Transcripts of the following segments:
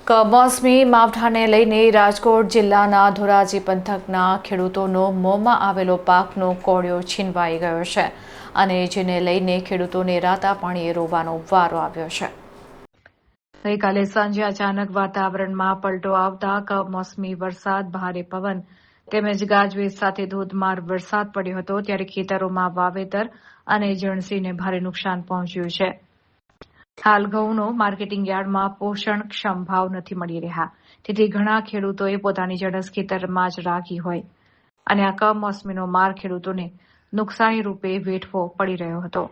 કમોસમી માવઠાને લઈને રાજકોટ જિલ્લાના ધોરાજી પંથકના ખેડૂતોનો મોંમાં આવેલો પાકનો કોળિયો છીનવાઈ ગયો છે અને જેને લઈને ખેડૂતોને રાતા પાણીએ રોવાનો વારો આવ્યો છે। ગઈકાલે સાંજે અચાનક વાતાવરણમાં પલટો આવતા કમોસમી વરસાદ, ભારે પવન તેમજ ગાજવીજ સાથે ધોધમાર વરસાદ પડ્યો હતો ત્યારે ખેતરોમાં વાવેતર અને જણસીને ભારે નુકસાન પહોંચ્યું છે। હાલ ઘઉંનો માર્કેટિંગ યાર્ડમાં પોષણક્ષમ ભાવ નથી મળી રહ્યા, તેથી ઘણા ખેડૂતોએ પોતાની જણસ ખેતરમાં જ રાખી હોય અને આ કમોસમીનો માર ખેડૂતોને નુકસાની રૂપે વેઠવો પડી રહ્યો હતો।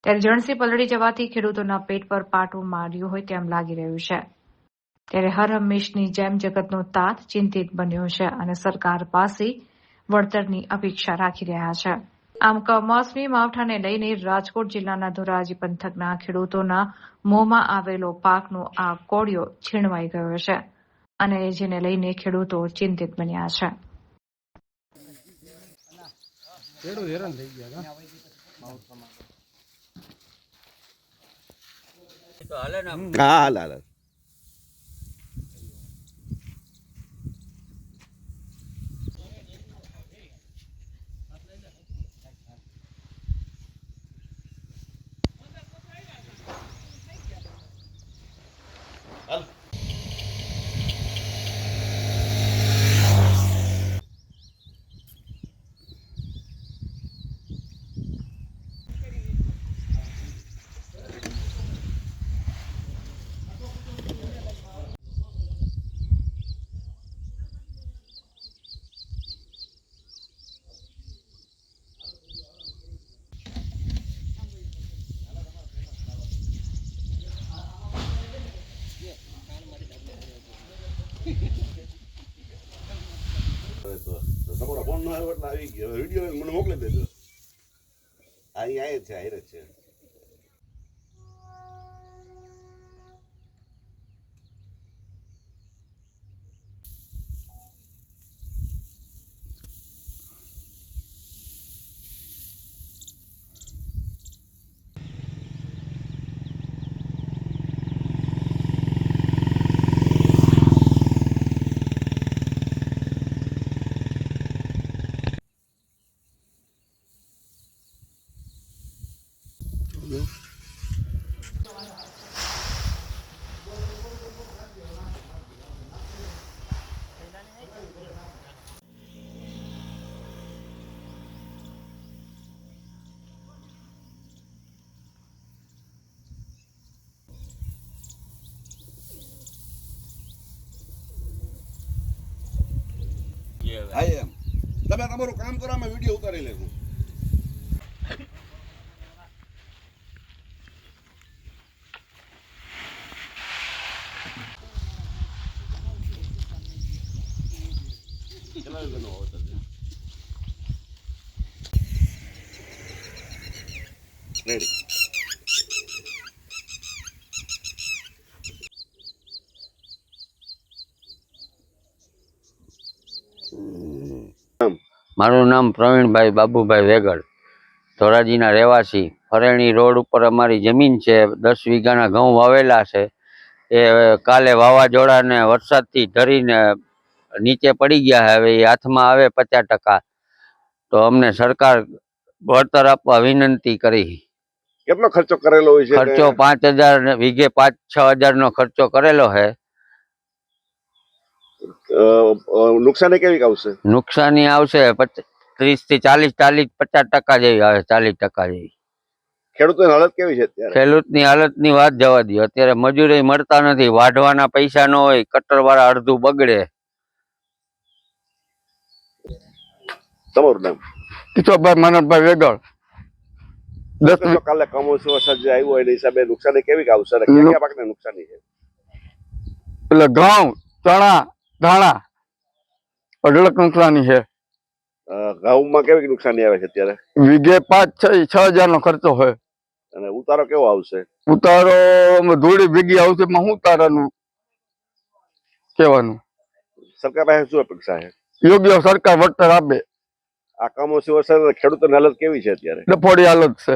ત્યારે જણસી પલળી જવાથી ખેડૂતોના પેટ પર પાટું માર્યું હોય તેમ લાગી રહ્યું છે। ત્યારે હર હંમેશની જેમ જગતનો તાત ચિંતિત બન્યો છે અને સરકાર પાસે વળતરની અપેક્ષા રાખી રહ્યા છે। આમ કમોસમી માવઠાને લઈને રાજકોટ જિલ્લાના ધોરાજી પંથકના ખેડૂતોના મોંમાં આવેલો પાકનો આ કોળિયો છીનવાઈ ગયો છે અને જેને લઈને ખેડૂતો ચિંતિત બન્યા છે। તમારો ફોન ન આવ્યો એટલે આવી ગયો વિડીયો મને મોકલી દેજો। અહીં આવે છે આયરે છે એમ તમે તમારું કામ કરો, અમે વિડીયો ઉતારી લેવું। રેડી મારું નામ પ્રવીણભાઈ બાબુભાઈ વેગડ, ધોરાજીના રહેવાસી। ફરેણી રોડ ઉપર અમારી જમીન છે, 10 વીઘાના ઘઉં વાવેલા છે। એ કાલે વાવાઝોડાને વરસાદથી ઢરીને નીચે પડી ગયા છે। હવે એ હાથમાં આવે 50%, તો અમને સરકાર વળતર આપવા વિનંતી કરી। કેટલો ખર્ચો કરેલો હોય છે? ખર્ચો 5000 વીઘે 5-6 હજારનો ખર્ચો કરેલો છે। નુકસાની કેવી આવશે? નુકસાની આવશે 30 થી 40-50% જેવી આવે, 40% જેવી। ખેડૂતોની હાલત કેવી છે અત્યારે? ખેડૂતની હાલતની વાત જવા દો, અત્યારે મજૂરી મળતા નથી, વાઢવાના પૈસા ન હોય, કટરવાળા અડધું બગડે। તમારું નામ? કિશોરભાઈ માનવભાઈ વેગડ। કાલે કમોસમી વરસાદ જે આવ્યો એના હિસાબે નુકસાની કેવી આવશે? કયા કયા પાકને નુકસાની છે? એટલે ઘઉં, ચણા, ધાણા અઢળક નુકસાની છે। ઘઉંમાં કેવી નુકસાની આવે છે અત્યારે? વીઘે 5-6 હજારનો ખર્ચો હોય। અને ઉતારો કેવો આવશે? ઉતારો ધૂળી ભેગી આવશે, એમાં શું ઉતારાનું કહેવાનું? સરકાર પાસે શું અપેક્ષા છે? યોગ્ય સરકાર વળતર આપે। આ કમોસમી વરસાદ ખેડૂતોની હાલત કેવી છે અત્યારે? ડફોડી હાલત છે।